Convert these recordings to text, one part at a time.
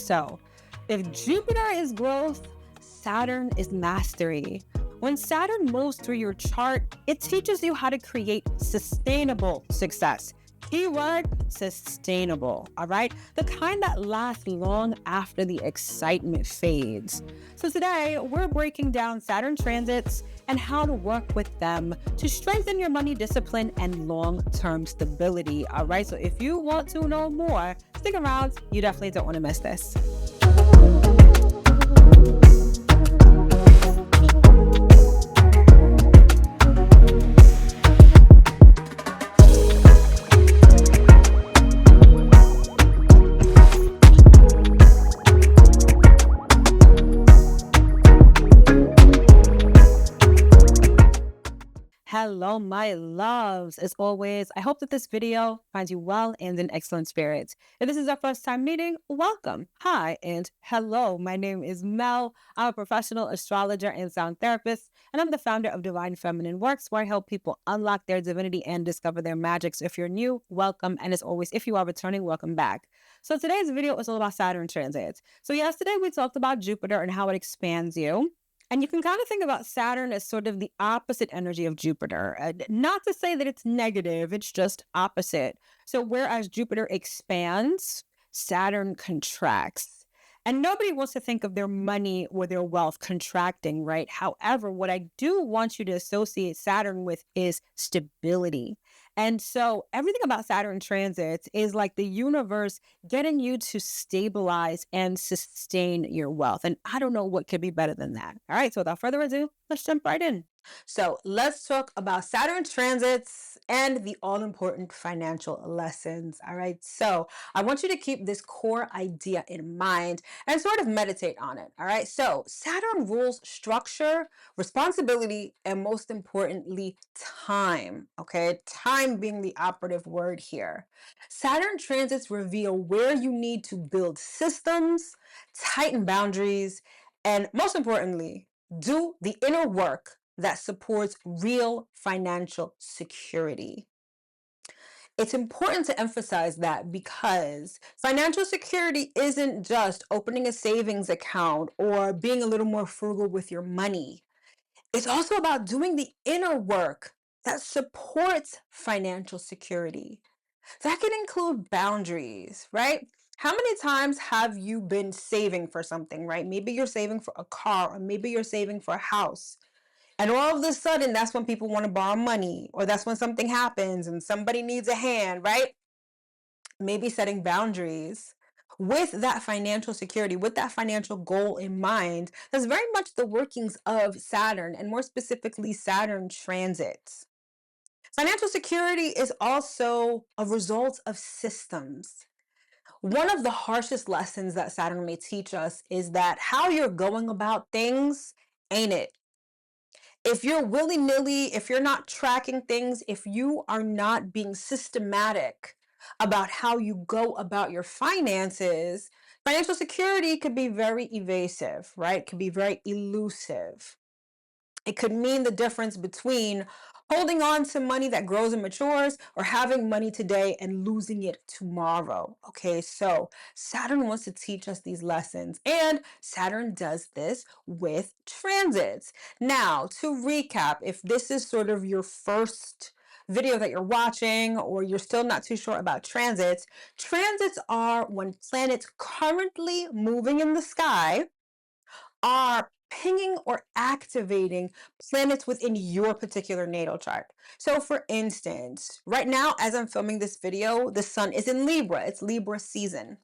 So if Jupiter is growth, Saturn is mastery. When Saturn moves through your chart, it teaches you how to create sustainable success. Keyword, sustainable, all right? The kind that lasts long after the excitement fades. So today, we're breaking down Saturn transits and how to work with them to strengthen your money discipline and long-term stability, all right? So if you want to know more, stick around. You definitely don't want to miss this. Hello, my loves. As always, I hope that this video finds you well and in excellent spirits. If this is our first time meeting, welcome. Hi and hello. My name is Mel. I'm a professional astrologer and sound therapist, and I'm the founder of Divine Feminine Works, where I help people unlock their divinity and discover their magic. So if you're new, welcome. And as always, if you are returning, welcome back. So today's video is all about Saturn transits. So yesterday we talked about Jupiter and how it expands you. And you can kind of think about Saturn as sort of the opposite energy of Jupiter. Not to say that it's negative, it's just opposite. So whereas Jupiter expands, Saturn contracts. And nobody wants to think of their money or their wealth contracting, right? However, what I do want you to associate Saturn with is stability. And so everything about Saturn transits is like the universe getting you to stabilize and sustain your wealth. And I don't know what could be better than that. All right. So without further ado, let's jump right in. So let's talk about Saturn transits and the all-important financial lessons. All right. So I want you to keep this core idea in mind and sort of meditate on it. All right. So Saturn rules structure, responsibility, and most importantly, time. Okay. Time being the operative word here. Saturn transits reveal where you need to build systems, tighten boundaries, and most importantly, do the inner work that supports real financial security. It's important to emphasize that because financial security isn't just opening a savings account or being a little more frugal with your money. It's also about doing the inner work that supports financial security. That can include boundaries, right? How many times have you been saving for something, right? Maybe you're saving for a car, or maybe you're saving for a house. And all of a sudden, that's when people want to borrow money, or that's when something happens and somebody needs a hand, right? Maybe setting boundaries with that financial security, with that financial goal in mind. That's very much the workings of Saturn, and more specifically, Saturn transits. Financial security is also a result of systems. One of the harshest lessons that Saturn may teach us is that how you're going about things ain't it. If you're willy-nilly, if you're not tracking things, if you are not being systematic about how you go about your finances, financial security could be very evasive, right? It could be very elusive. It could mean the difference between holding on to money that grows and matures or having money today and losing it tomorrow. Okay, so Saturn wants to teach us these lessons, and Saturn does this with transits. Now, to recap, if this is sort of your first video that you're watching or you're still not too sure about transits, transits are when planets currently moving in the sky are pinging or activating planets within your particular natal chart. So for instance, right now, as I'm filming this video, the sun is in Libra. It's Libra season.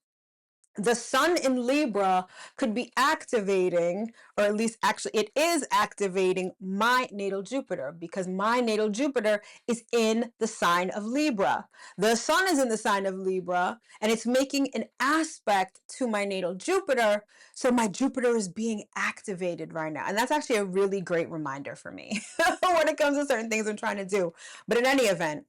The sun in Libra could be activating, or at least actually it is activating my natal Jupiter, because my natal Jupiter is in the sign of Libra. The sun is in the sign of Libra, and it's making an aspect to my natal Jupiter. So my Jupiter is being activated right now. And that's actually a really great reminder for me when it comes to certain things I'm trying to do. But in any event,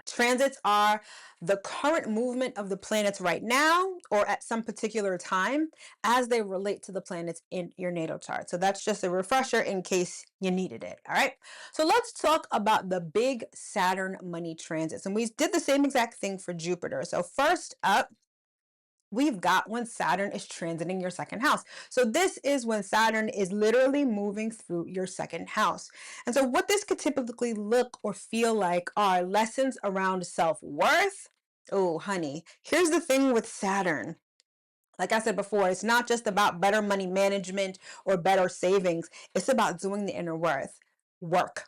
transits are the current movement of the planets right now or at some particular time as they relate to the planets in your natal chart. So that's just a refresher in case you needed it. All right. So let's talk about the big Saturn money transits. And we did the same exact thing for Jupiter. So first up, we've got when Saturn is transiting your second house. So this is when Saturn is literally moving through your second house. And so what this could typically look or feel like are lessons around self-worth. Oh, honey, here's the thing with Saturn. Like I said before, it's not just about better money management or better savings. It's about doing the inner work.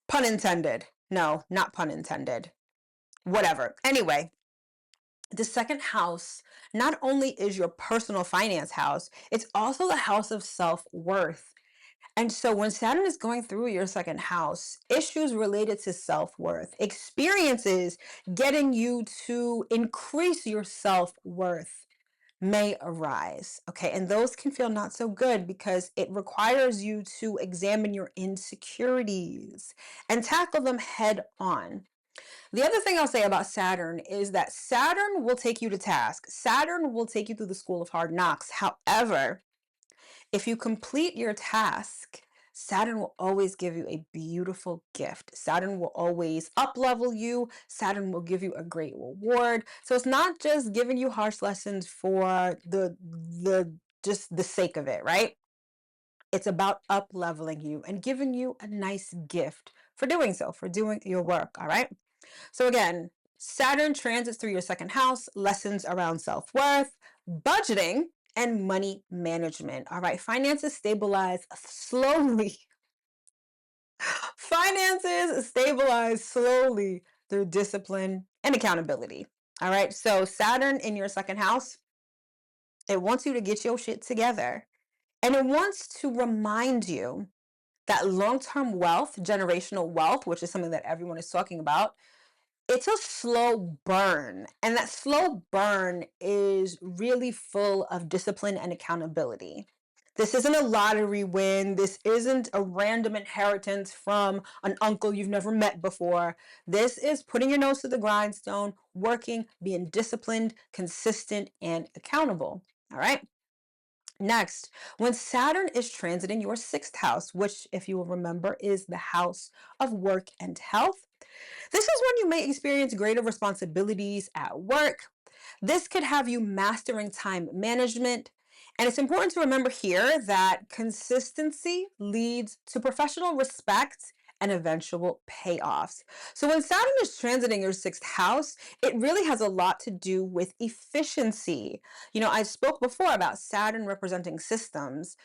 Pun intended. No, not pun intended. Whatever. Anyway, the second house not only is your personal finance house, it's also the house of self-worth. And so when Saturn is going through your second house, issues related to self-worth, experiences getting you to increase your self-worth may arise. Okay. And those can feel not so good because it requires you to examine your insecurities and tackle them head on. The other thing I'll say about Saturn is that Saturn will take you to task. Saturn will take you through the school of hard knocks. However, if you complete your task, Saturn will always give you a beautiful gift. Saturn will always up-level you. Saturn will give you a great reward. So it's not just giving you harsh lessons for the just the sake of it, right? It's about up-leveling you and giving you a nice gift for doing so, for doing your work, all right? So again, Saturn transits through your second house, lessons around self-worth, budgeting, and money management. All right, finances stabilize slowly. Finances stabilize slowly through discipline and accountability. All right, so Saturn in your second house, it wants you to get your shit together. And it wants to remind you that long-term wealth, generational wealth, which is something that everyone is talking about, it's a slow burn. And that slow burn is really full of discipline and accountability. This isn't a lottery win. This isn't a random inheritance from an uncle you've never met before. This is putting your nose to the grindstone, working, being disciplined, consistent, and accountable. All right. Next, when Saturn is transiting your sixth house, which, if you will remember, is the house of work and health, this is when you may experience greater responsibilities at work. This could have you mastering time management. And it's important to remember here that consistency leads to professional respect and eventual payoffs. So when Saturn is transiting your sixth house, it really has a lot to do with efficiency. You know, I spoke before about Saturn representing systems.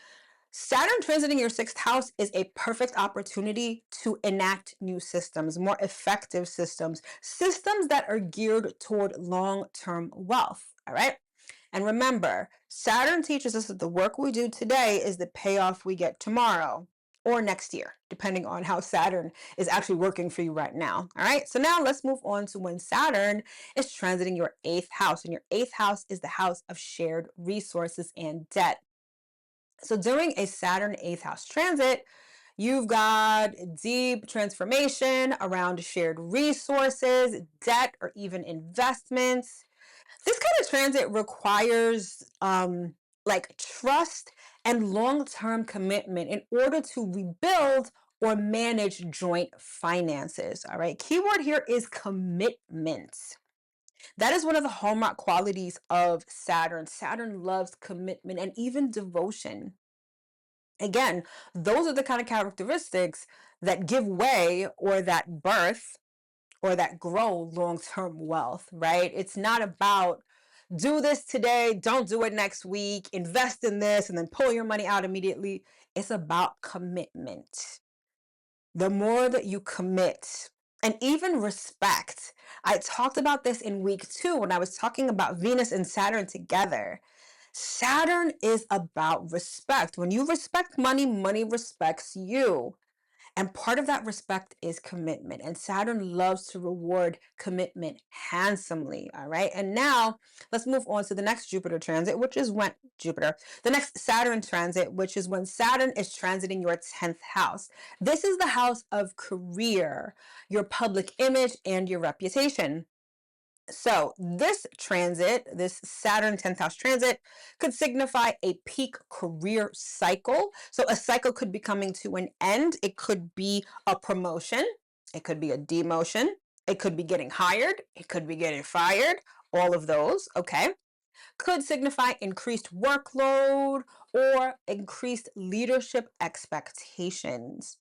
Saturn transiting your sixth house is a perfect opportunity to enact new systems, more effective systems, systems that are geared toward long-term wealth. All right. And remember, Saturn teaches us that the work we do today is the payoff we get tomorrow or next year, depending on how Saturn is actually working for you right now. All right. So now let's move on to when Saturn is transiting your eighth house. And your eighth house is the house of shared resources and debt. So during a Saturn eighth house transit, you've got deep transformation around shared resources, debt, or even investments. This kind of transit requires like trust and long-term commitment in order to rebuild or manage joint finances. All right. Keyword here is commitment. That is one of the hallmark qualities of Saturn. Saturn loves commitment and even devotion. Again, those are the kind of characteristics that give way or that birth or that grow long-term wealth, right? It's not about do this today, don't do it next week, invest in this, and then pull your money out immediately. It's about commitment. The more that you commit, and even respect. I talked about this in week 2 when I was talking about Venus and Saturn together. Saturn is about respect. When you respect money, money respects you. And part of that respect is commitment. And Saturn loves to reward commitment handsomely. All right. And now let's move on to the next Jupiter transit, which is when the next Saturn transit, which is when Saturn is transiting your 10th house. This is the house of career, your public image, and your reputation. So this transit, this Saturn 10th house transit, could signify a peak career cycle. So a cycle could be coming to an end. It could be a promotion. It could be a demotion. It could be getting hired. It could be getting fired. all of those, okay, could signify increased workload or increased leadership expectations.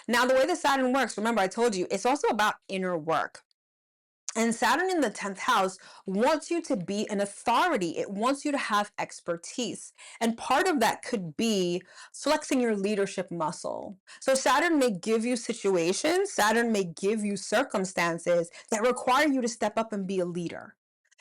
Now, the way the Saturn works, remember I told you, it's also about inner work. And Saturn in the 10th house wants you to be an authority. It wants you to have expertise. And part of that could be flexing your leadership muscle. So Saturn may give you situations, Saturn may give you circumstances that require you to step up and be a leader.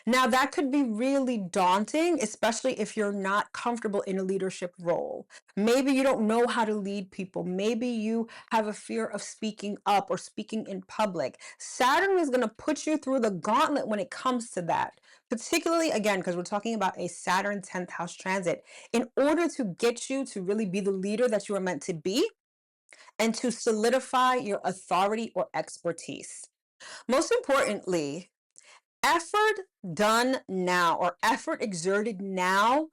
Now, that could be really daunting, especially if you're not comfortable in a leadership role. Maybe you don't know how to lead people. Maybe you have a fear of speaking up or speaking in public. Saturn is going to put you through the gauntlet when it comes to that, particularly, again, because we're talking about a Saturn 10th house transit, in order to get you to really be the leader that you are meant to be and to solidify your authority or expertise. Most importantly, effort done now or effort exerted now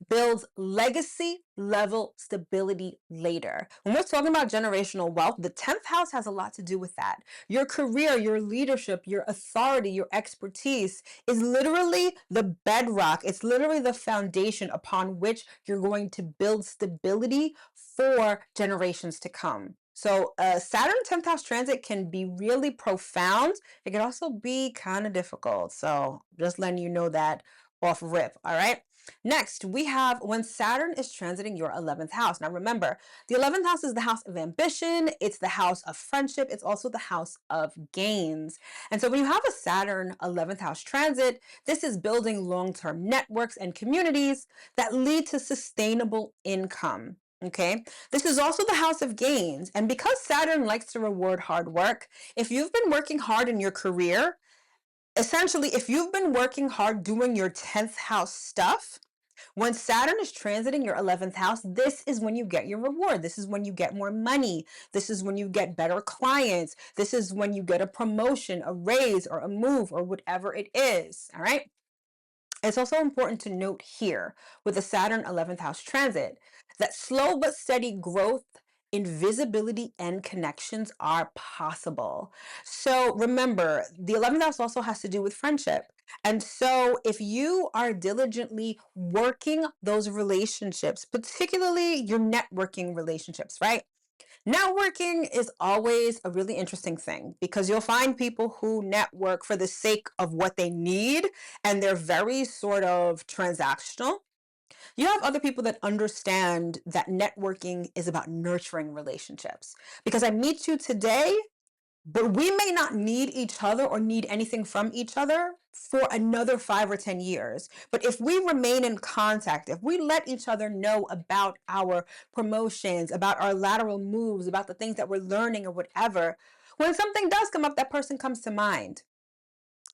builds legacy level stability later. When we're talking about generational wealth, the 10th house has a lot to do with that. Your career, your leadership, your authority, your expertise is literally the bedrock. It's literally the foundation upon which you're going to build stability for generations to come. So Saturn 10th house transit can be really profound. It can also be kind of difficult. So just letting you know that off rip. All right. Next, we have when Saturn is transiting your 11th house. Now, remember, the 11th house is the house of ambition. It's the house of friendship. It's also the house of gains. And so when you have a Saturn 11th house transit, this is building long-term networks and communities that lead to sustainable income. Okay. This is also the house of gains. And because Saturn likes to reward hard work, if you've been working hard in your career, essentially, if you've been working hard doing your 10th house stuff, when Saturn is transiting your 11th house, this is when you get your reward. This is when you get more money. This is when you get better clients. This is when you get a promotion, a raise, or a move, or whatever it is. All right. It's also important to note here with the Saturn 11th house transit that slow but steady growth in visibility and connections are possible. So remember, the 11th house also has to do with friendship. And so if you are diligently working those relationships, particularly your networking relationships, right? Networking is always a really interesting thing because you'll find people who network for the sake of what they need and they're very sort of transactional. You have other people that understand that networking is about nurturing relationships because I meet you today, but we may not need each other or need anything from each other for another 5 or 10 years. But if we remain in contact, if we let each other know about our promotions, about our lateral moves, about the things that we're learning or whatever, when something does come up, that person comes to mind.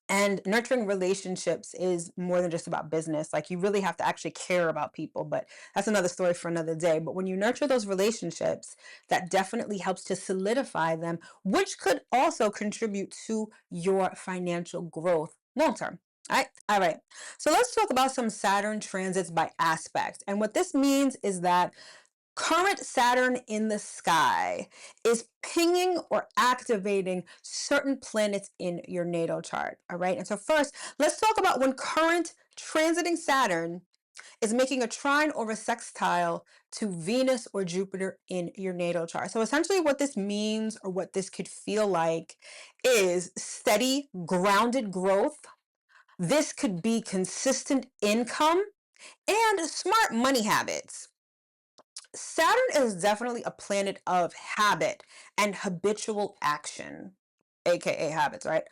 And nurturing relationships is more than just about business. Like you really have to actually care about people, but that's another story for another day. But when you nurture those relationships, that definitely helps to solidify them, which could also contribute to your financial growth long term. All right. All right. So let's talk about some Saturn transits by aspect. And what this means is that current Saturn in the sky is pinging or activating certain planets in your natal chart. All right. And so, first, let's talk about when current transiting Saturn is making a trine or a sextile to Venus or Jupiter in your natal chart. So, essentially, what this means or what this could feel like is steady, grounded growth. This could be consistent income and smart money habits. Saturn is definitely a planet of habit and habitual action, aka habits, right?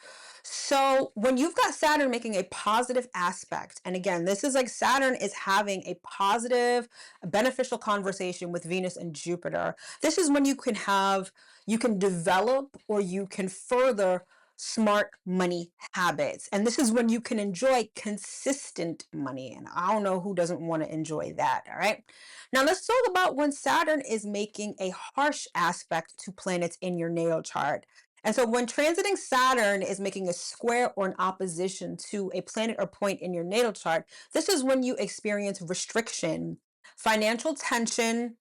So when you've got Saturn making a positive aspect, and again, this is like Saturn is having a positive, beneficial conversation with Venus and Jupiter. This is when you can develop or you can further smart money habits. And this is when you can enjoy consistent money. And I don't know who doesn't want to enjoy that, all right? Now, let's talk about when Saturn is making a harsh aspect to planets in your natal chart. And so, when transiting Saturn is making a square or an opposition to a planet or point in your natal chart, this is when you experience restriction, financial tension,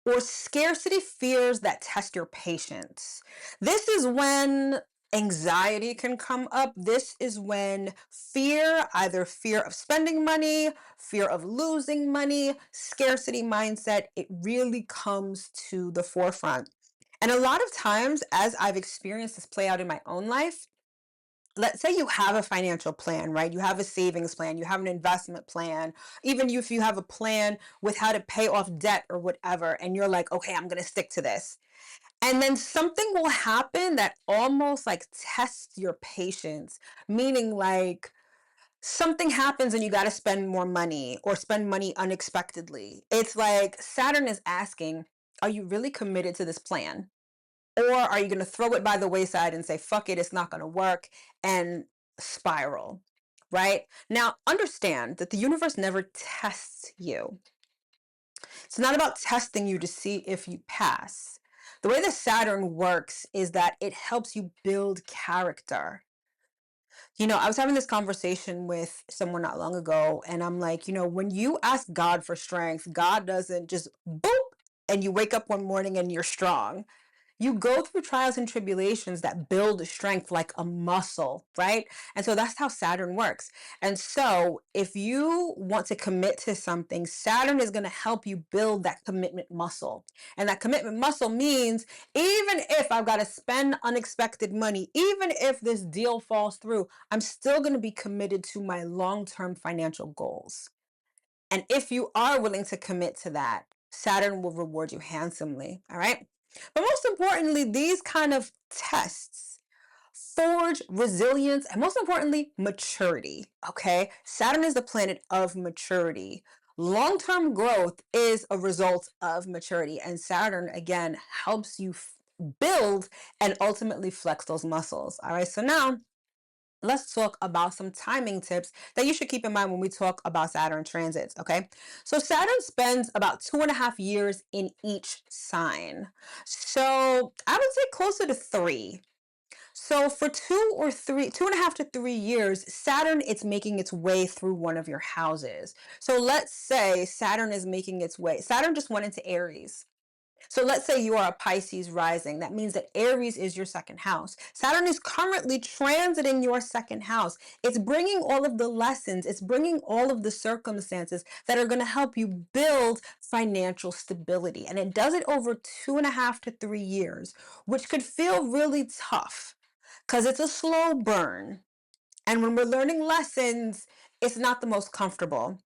or scarcity fears that test your patience. This is when Anxiety can come up. This is when fear, either fear of spending money, fear of losing money, scarcity mindset, it really comes to the forefront. And a lot of times, as I've experienced this play out in my own life, let's say you have a financial plan, right? You have a savings plan, you have an investment plan, even if you have a plan with how to pay off debt or whatever, and you're like, okay, I'm going to stick to this. And then something will happen that almost like tests your patience, meaning like something happens and you got to spend more money or spend money unexpectedly. It's like Saturn is asking, are you really committed to this plan? Or are you going to throw it by the wayside and say, fuck it, it's not going to work, and spiral, right? Now, understand that the universe never tests you. It's not about testing you to see if you pass. The way that Saturn works is that it helps you build character. I was having this conversation with someone not long ago, and I'm like, when you ask God for strength, God doesn't just boop and you wake up one morning and you're strong. You go through trials and tribulations that build strength like a muscle, right? And so that's how Saturn works. And so if you want to commit to something, Saturn is going to help you build that commitment muscle. And that commitment muscle means even if I've got to spend unexpected money, even if this deal falls through, I'm still going to be committed to my long-term financial goals. And if you are willing to commit to that, Saturn will reward you handsomely. All right. But most importantly, these kind of tests forge resilience and most importantly, maturity. Okay. Saturn is the planet of maturity. Long term growth is a result of maturity. And Saturn, again, helps you build and ultimately flex those muscles. All right. So now, let's talk about some timing tips that you should keep in mind when we talk about Saturn transits, okay? So Saturn spends about 2.5 years in each sign. So I would say closer to 3. So for 2.5 to 3 years, Saturn, it's making its way through one of your houses. So let's say Saturn is making its way. Saturn just went into Aries. So let's say you are a Pisces rising. That means that Aries is your second house. Saturn is currently transiting your second house. It's bringing all of the lessons, it's bringing all of the circumstances that are going to help you build financial stability. And it does it over 2.5 to 3 years, which could feel really tough because it's a slow burn. And when we're learning lessons, it's not the most comfortable.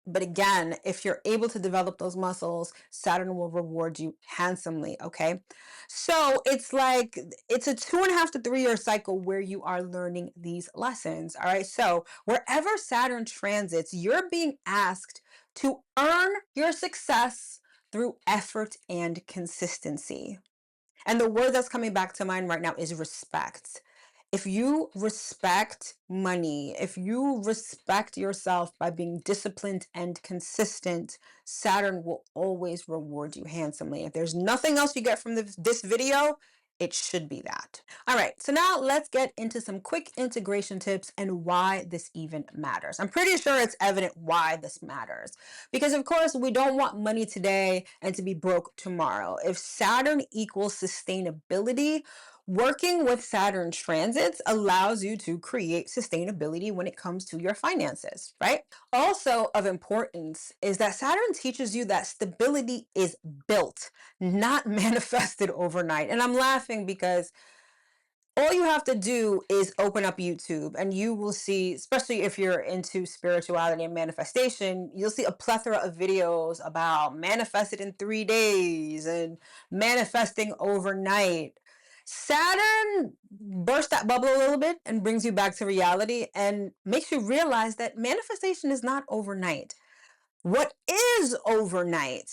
But again, if you're able to develop those muscles, Saturn will reward you handsomely. Okay. So it's like, it's a 2.5 to 3 year cycle where you are learning these lessons. All right. So wherever Saturn transits, you're being asked to earn your success through effort and consistency. And the word that's coming back to mind right now is respect. If you respect money, if you respect yourself by being disciplined and consistent, Saturn will always reward you handsomely. If there's nothing else you get from this video, it should be that. All right, so now let's get into some quick integration tips and why this even matters. I'm pretty sure it's evident why this matters. Because of course, we don't want money today and to be broke tomorrow. If Saturn equals sustainability, working with Saturn transits allows you to create sustainability when it comes to your finances, right? Also of importance is that Saturn teaches you that stability is built, not manifested overnight. And I'm laughing because all you have to do is open up YouTube and you will see, especially if you're into spirituality and manifestation, you'll see a plethora of videos about manifested in 3 days and manifesting overnight. Saturn bursts that bubble a little bit and brings you back to reality and makes you realize that manifestation is not overnight. What is overnight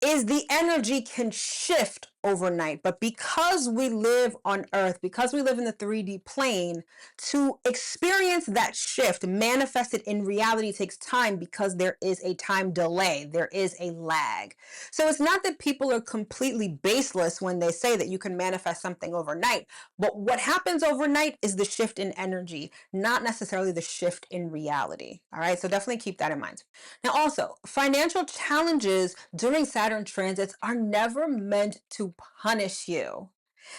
is the energy can shift overnight. But because we live on Earth, because we live in the 3D plane, to experience that shift manifested in reality takes time because there is a time delay, there is a lag. So it's not that people are completely baseless when they say that you can manifest something overnight, but what happens overnight is the shift in energy, not necessarily the shift in reality. All right, so definitely keep that in mind. Now, also, financial challenges during Saturn transits are never meant to punish you.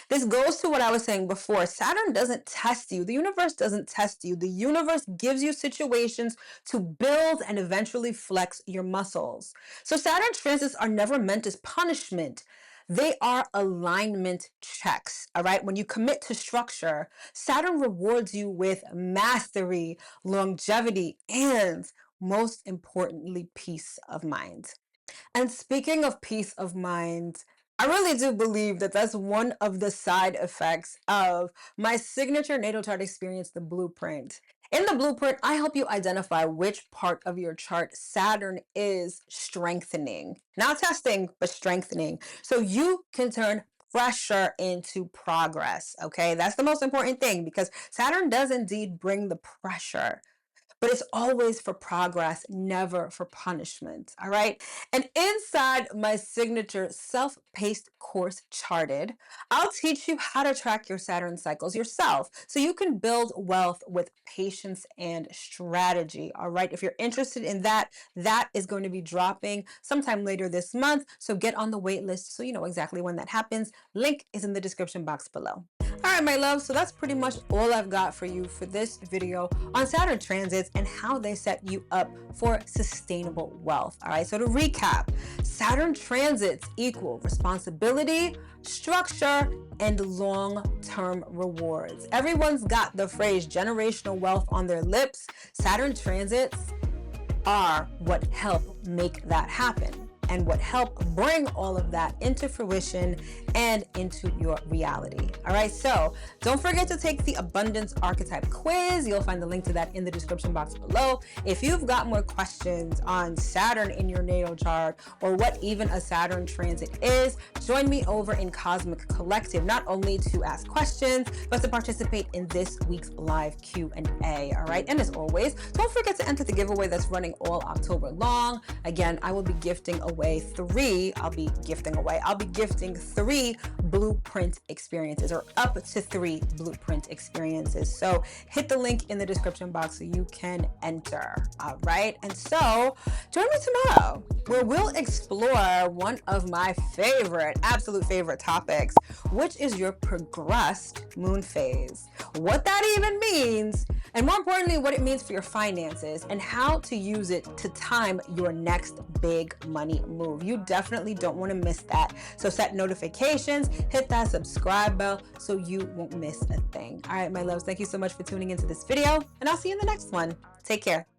This goes to what I was saying before. Saturn doesn't test you. The universe doesn't test you. The universe gives you situations to build and eventually flex your muscles. So Saturn transits are never meant as punishment. They are alignment checks, all right? When you commit to structure, Saturn rewards you with mastery, longevity, and most importantly, peace of mind. And speaking of peace of mind, I really do believe that that's one of the side effects of my signature natal chart experience, the blueprint. In the blueprint, I help you identify which part of your chart Saturn is strengthening. Not testing, but strengthening. So you can turn pressure into progress. Okay, that's the most important thing because Saturn does indeed bring the pressure, but it's always for progress, never for punishment. All right. And inside my signature self-paced course, Charted, I'll teach you how to track your Saturn cycles yourself so you can build wealth with patience and strategy. All right. If you're interested in that, that is going to be dropping sometime later this month. So get on the wait list so you know exactly when that happens. Link is in the description box below. All right, my love, so that's pretty much all I've got for you for this video on Saturn transits and how they set you up for sustainable wealth. All right, so to recap, Saturn transits equal responsibility, structure, and long-term rewards. Everyone's got the phrase generational wealth on their lips. Saturn transits are what help make that happen and what help bring all of that into fruition and into your reality. All right, so don't forget to take the Abundance Archetype quiz. You'll find the link to that in the description box below. If you've got more questions on Saturn in your natal chart or what even a Saturn transit is, join me over in Cosmic Collective, not only to ask questions, but to participate in this week's live Q&A, all right? And as always, don't forget to enter the giveaway that's running all October long. Again, I will be gifting away I'll be gifting three blueprint experiences, or up to 3 blueprint experiences. So hit the link in the description box so you can enter. All right. And so join me tomorrow where we'll explore one of my absolute favorite topics, which is your progressed moon phase, what that even means, and more importantly, what it means for your finances and how to use it to time your next big money move. You definitely don't want to miss that. So set notifications, hit that subscribe bell so you won't miss a thing. All right, my loves, thank you so much for tuning into this video, and I'll see you in the next one. Take care.